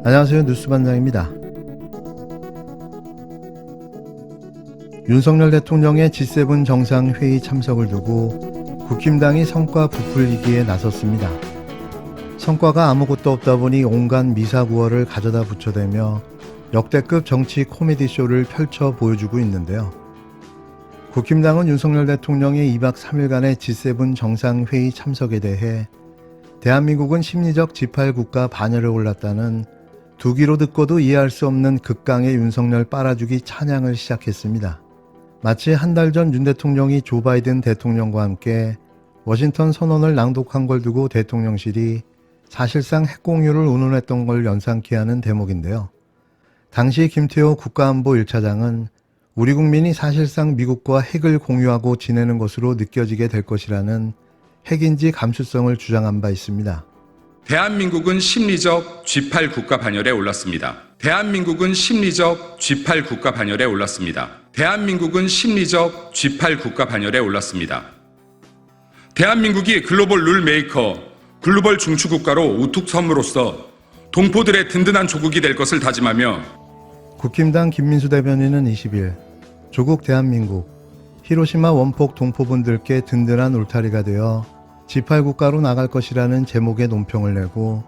안녕하세요. 뉴스반장입니다. 윤석열 대통령의 G7 정상회의 참석을 두고 국힘당이 성과 부풀리기에 나섰습니다. 성과가 아무것도 없다 보니 온갖 미사구어를 가져다 붙여대며 역대급 정치 코미디쇼를 펼쳐 보여주고 있는데요. 국힘당은 윤석열 대통령의 2박 3일간의 G7 정상회의 참석에 대해 대한민국은 심리적 G8국가 반열에 올랐다는 두 귀로 듣고도 이해할 수 없는 극강의 윤석열 빨아주기 찬양을 시작했습니다. 마치 한 달 전 윤 대통령이 조 바이든 대통령과 함께 워싱턴 선언을 낭독한 걸 두고 대통령실이 사실상 핵공유를 운운했던 걸 연상케 하는 대목인데요. 당시 김태호 국가안보 1차장은 우리 국민이 사실상 미국과 핵을 공유하고 지내는 것으로 느껴지게 될 것이라는 핵인지 감수성을 주장한 바 있습니다. 대한민국은 심리적 G8 국가 반열에 올랐습니다. 대한민국은 심리적 G8 국가 반열에 올랐습니다. 대한민국은 심리적 G8 국가 반열에 올랐습니다. 대한민국이 글로벌 룰 메이커, 글로벌 중추국가로 우뚝 섬으로써 동포들의 든든한 조국이 될 것을 다짐하며 국힘당 김민수 대변인은 20일 조국 대한민국, 히로시마 원폭 동포분들께 든든한 울타리가 되어 G8 국가로 나갈 것이라는 제목의 논평을 내고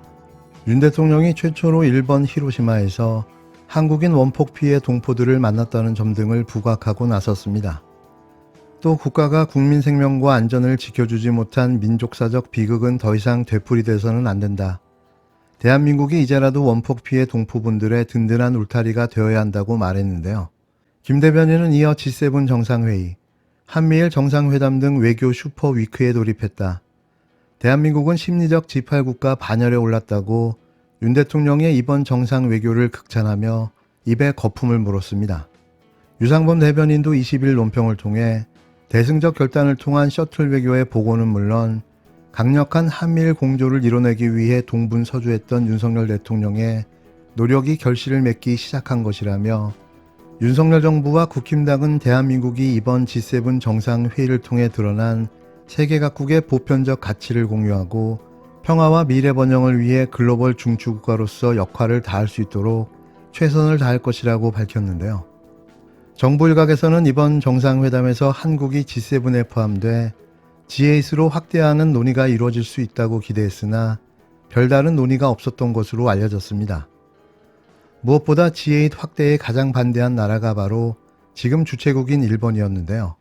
윤 대통령이 최초로 일본 히로시마에서 한국인 원폭 피해 동포들을 만났다는 점 등을 부각하고 나섰습니다. 또 국가가 국민 생명과 안전을 지켜주지 못한 민족사적 비극은 더 이상 되풀이돼서는 안 된다. 대한민국이 이제라도 원폭 피해 동포분들의 든든한 울타리가 되어야 한다고 말했는데요. 김 대변인은 이어 G7 정상회의, 한미일 정상회담 등 외교 슈퍼 위크에 돌입했다. 대한민국은 심리적 G8 국가 반열에 올랐다고 윤 대통령의 이번 정상 외교를 극찬하며 입에 거품을 물었습니다. 유상범 대변인도 20일 논평을 통해 대승적 결단을 통한 셔틀 외교의 복원은 물론 강력한 한미일 공조를 이뤄내기 위해 동분서주했던 윤석열 대통령의 노력이 결실을 맺기 시작한 것이라며 윤석열 정부와 국힘당은 대한민국이 이번 G7 정상회의를 통해 드러난 세계 각국의 보편적 가치를 공유하고 평화와 미래 번영을 위해 글로벌 중추국가로서 역할을 다할 수 있도록 최선을 다할 것이라고 밝혔는데요. 정부 일각에서는 이번 정상회담에서 한국이 G7에 포함돼 G8로 확대하는 논의가 이루어질 수 있다고 기대했으나 별다른 논의가 없었던 것으로 알려졌습니다. 무엇보다 G8 확대에 가장 반대한 나라가 바로 지금 주최국인 일본이었는데요.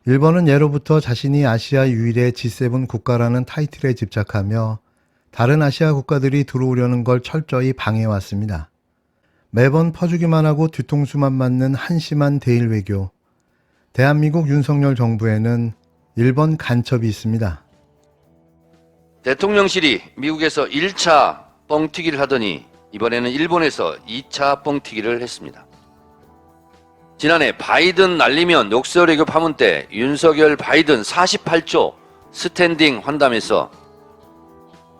일본은 예로부터 자신이 아시아 유일의 G7 국가라는 타이틀에 집착하며 다른 아시아 국가들이 들어오려는 걸 철저히 방해해왔습니다. 매번 퍼주기만 하고 뒤통수만 맞는 한심한 대일 외교. 대한민국 윤석열 정부에는 일본 간첩이 있습니다. 대통령실이 미국에서 1차 뻥튀기를 하더니 이번에는 일본에서 2차 뻥튀기를 했습니다. 지난해 바이든 날리면 녹색 외교 파문 때 윤석열 바이든 48초 스탠딩 환담에서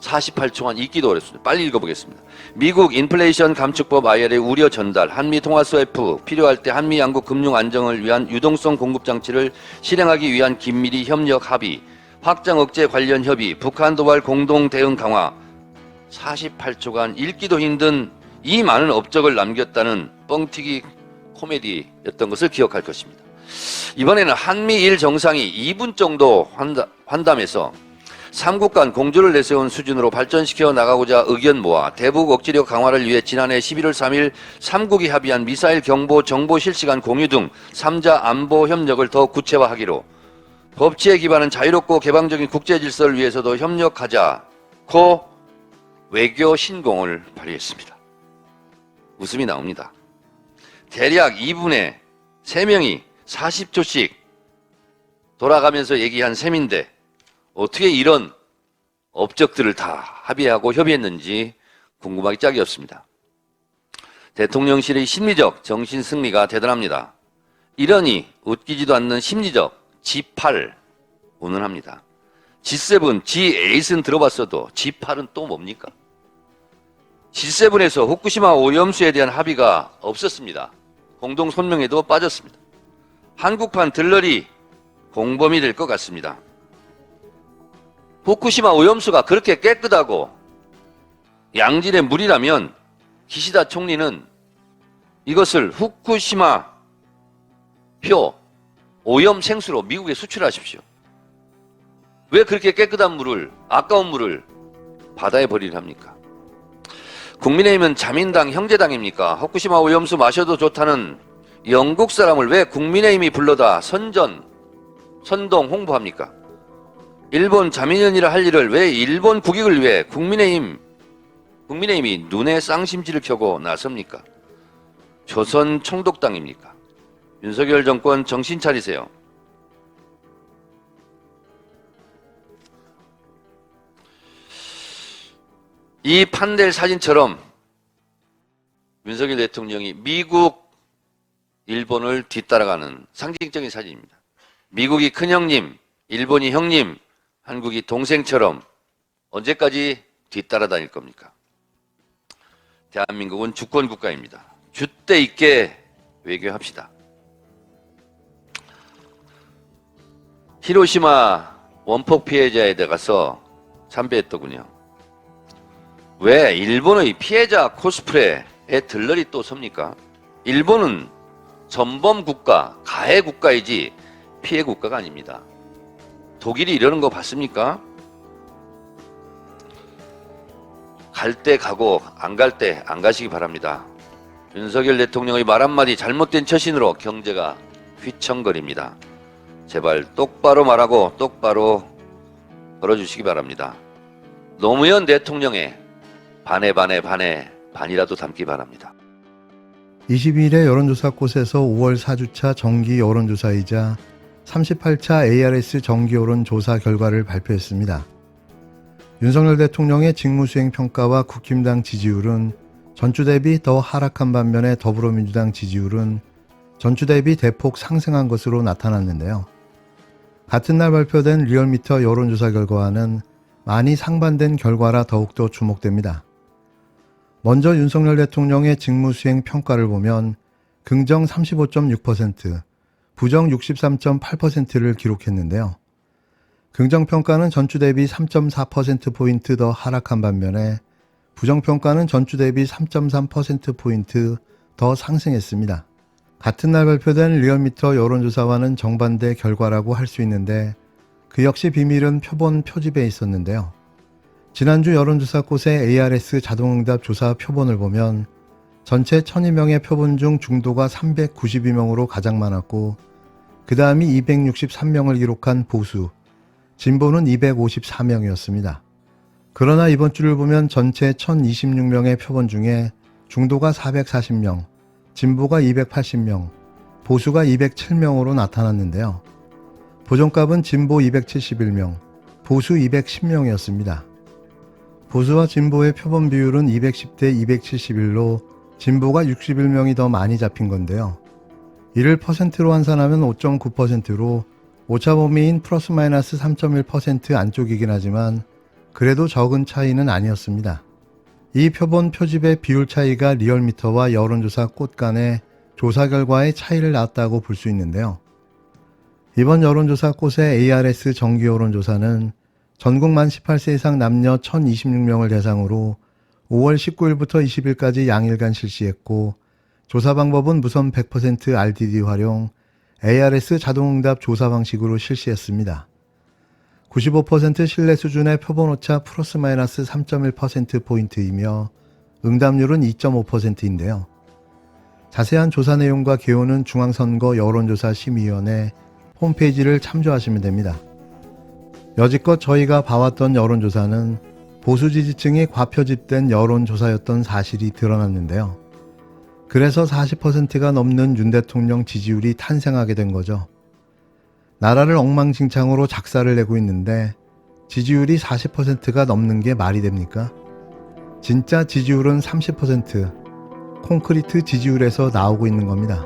48초간 읽기도 어렵습니다. 빨리 읽어보겠습니다. 미국 인플레이션 감축법 IRA 우려 전달, 한미 통화소 F, 필요할 때 한미 양국 금융 안정을 위한 유동성 공급 장치를 실행하기 위한 긴밀히 협력 합의, 확장 억제 관련 협의, 북한 도발 공동 대응 강화. 48초간 읽기도 힘든 이 많은 업적을 남겼다는 뻥튀기 코미디였던 것을 기억할 것입니다. 이번에는 한미일 정상이 2분 정도 환담에서 3국 간 공조를 내세운 수준으로 발전시켜 나가고자 의견 모아 대북 억지력 강화를 위해 지난해 11월 3일 3국이 합의한 미사일 경보 정보 실시간 공유 등 3자 안보 협력을 더 구체화하기로 법치에 기반한 자유롭고 개방적인 국제 질서를 위해서도 협력하자고 외교 신공을 발휘했습니다. 웃음이 나옵니다. 대략 2분에 3명이 40초씩 돌아가면서 얘기한 셈인데 어떻게 이런 업적들을 다 합의하고 협의했는지 궁금하기 짝이 없습니다. 대통령실의 심리적 정신 승리가 대단합니다. 이러니 웃기지도 않는 심리적 G8 운운합니다. G7, G8은 들어봤어도 G8은 또 뭡니까? G7에서 후쿠시마 오염수에 대한 합의가 없었습니다. 공동 손명에도 빠졌습니다. 한국판 들러리 공범이 될 것 같습니다. 후쿠시마 오염수가 그렇게 깨끗하고 양질의 물이라면 기시다 총리는 이것을 후쿠시마 표 오염 생수로 미국에 수출하십시오. 왜 그렇게 깨끗한 물을, 아까운 물을 바다에 버리려 합니까? 국민의힘은 자민당 형제당입니까? 후쿠시마 오염수 마셔도 좋다는 영국 사람을 왜 국민의힘이 불러다 선동 홍보합니까? 일본 자민련이라 할 일을 왜 일본 국익을 위해 국민의힘이 눈에 쌍심지를 켜고 나섭니까? 조선 총독당입니까? 윤석열 정권 정신 차리세요. 이 판넬 사진처럼 윤석열 대통령이 미국, 일본을 뒤따라가는 상징적인 사진입니다. 미국이 큰형님, 일본이 형님, 한국이 동생처럼 언제까지 뒤따라다닐 겁니까? 대한민국은 주권 국가입니다. 줏대 있게 외교합시다. 히로시마 원폭 피해자에 대해서 참배했더군요. 왜 일본의 피해자 코스프레에 들러리 또 섭니까? 일본은 전범 국가, 가해 국가이지 피해 국가가 아닙니다. 독일이 이러는 거 봤습니까? 갈 때 가고 안 갈 때 안 가시기 바랍니다. 윤석열 대통령의 말 한마디 잘못된 처신으로 경제가 휘청거립니다. 제발 똑바로 말하고 똑바로 걸어주시기 바랍니다. 노무현 대통령의 반이라도 담기 바랍니다. 22일에 여론조사 꽃에서 5월 4주차 정기 여론조사이자 38차 ARS 정기 여론조사 결과를 발표했습니다. 윤석열 대통령의 직무수행 평가와 국힘당 지지율은 전주 대비 더 하락한 반면에 더불어민주당 지지율은 전주 대비 대폭 상승한 것으로 나타났는데요. 같은 날 발표된 리얼미터 여론조사 결과와는 많이 상반된 결과라 더욱더 주목됩니다. 먼저 윤석열 대통령의 직무수행 평가를 보면 긍정 35.6%, 부정 63.8%를 기록했는데요. 긍정평가는 전주 대비 3.4%포인트 더 하락한 반면에 부정평가는 전주 대비 3.3%포인트 더 상승했습니다. 같은 날 발표된 리얼미터 여론조사와는 정반대 결과라고 할 수 있는데 그 역시 비밀은 표본 표집에 있었는데요. 지난주 여론조사 꽃의 ARS 자동응답 조사 표본을 보면 전체 1002명의 표본 중 중도가 392명으로 가장 많았고 그 다음이 263명을 기록한 보수, 진보는 254명이었습니다. 그러나 이번 주를 보면 전체 1026명의 표본 중에 중도가 440명, 진보가 280명, 보수가 207명으로 나타났는데요. 보정값은 진보 271명, 보수 210명이었습니다. 보수와 진보의 표본 비율은 210대 271로 진보가 61명이 더 많이 잡힌 건데요. 이를 퍼센트로 환산하면 5.9%로 오차 범위인 플러스 마이너스 3.1% 안쪽이긴 하지만 그래도 적은 차이는 아니었습니다. 이 표본 표집의 비율 차이가 리얼미터와 여론조사 꽃 간의 조사 결과의 차이를 낳았다고 볼 수 있는데요. 이번 여론조사 꽃의 ARS 정기 여론조사는 전국 만 18세 이상 남녀 1026명을 대상으로 5월 19일부터 20일까지 양일간 실시했고 조사 방법은 무선 100% RDD 활용, ARS 자동응답 조사 방식으로 실시했습니다. 95% 신뢰 수준의 표본 오차 플러스 마이너스 3.1%포인트이며 응답률은 2.5%인데요. 자세한 조사 내용과 개요는 중앙선거 여론조사 심의위원회 홈페이지를 참조하시면 됩니다. 여지껏 저희가 봐왔던 여론조사는 보수 지지층이 과표집된 여론조사였던 사실이 드러났는데요. 그래서 40%가 넘는 윤 대통령 지지율이 탄생하게 된 거죠. 나라를 엉망진창으로 작사를 내고 있는데 지지율이 40%가 넘는 게 말이 됩니까? 진짜 지지율은 30%, 콘크리트 지지율에서 나오고 있는 겁니다.